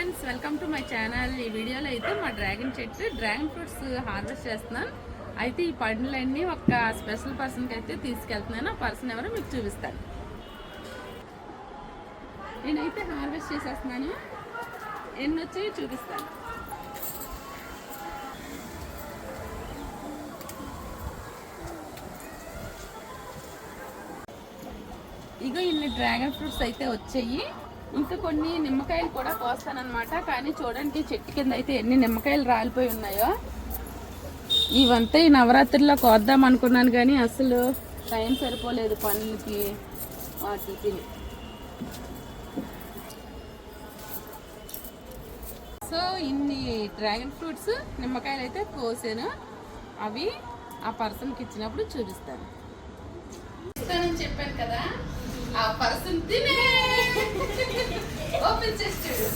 Friends welcome to my channel. ఈ వీడియోలో అయితే మా డ్రాగన్ ఫ్రూట్స్ హార్వెస్ట్ చేస్తున్నాను. అయితే ఈ పండ్లన్నీ ఒక స్పెషల్ పర్సన్కి అయితే తీసుకెళ్తున్నాను. ఆ పర్సన్ ఎవరో మీకు చూపిస్తాను. నేనైతే హార్వెస్ట్ చేసేస్తున్నాను. ఎన్ని వచ్చాయో చూపిస్తాను. ఇగో ఇన్ని డ్రాగన్ ఫ్రూట్స్ అయితే వచ్చాయి. ఇంకా కొన్ని నిమ్మకాయలు కూడా కోస్తానన్నమాట. కానీ చూడండి చెట్టు కింద అయితే ఎన్ని నిమ్మకాయలు రాలిపోయి ఉన్నాయో. ఇవంతా ఈ నవరాత్రిలో కోద్దాం అనుకున్నాను కానీ అసలు టైం సరిపోలేదు పనులకి వాటికి. సో ఇన్ని డ్రాగన్ ఫ్రూట్స్ నిమ్మకాయలు అయితే కోసాను. అవి ఆ పర్సన్కి ఇచ్చినప్పుడు చూపిస్తాను. ఇస్తానని చెప్పాను కదా, ఆ పర్సన్ తినే ఓపెన్ చేసి చూడు.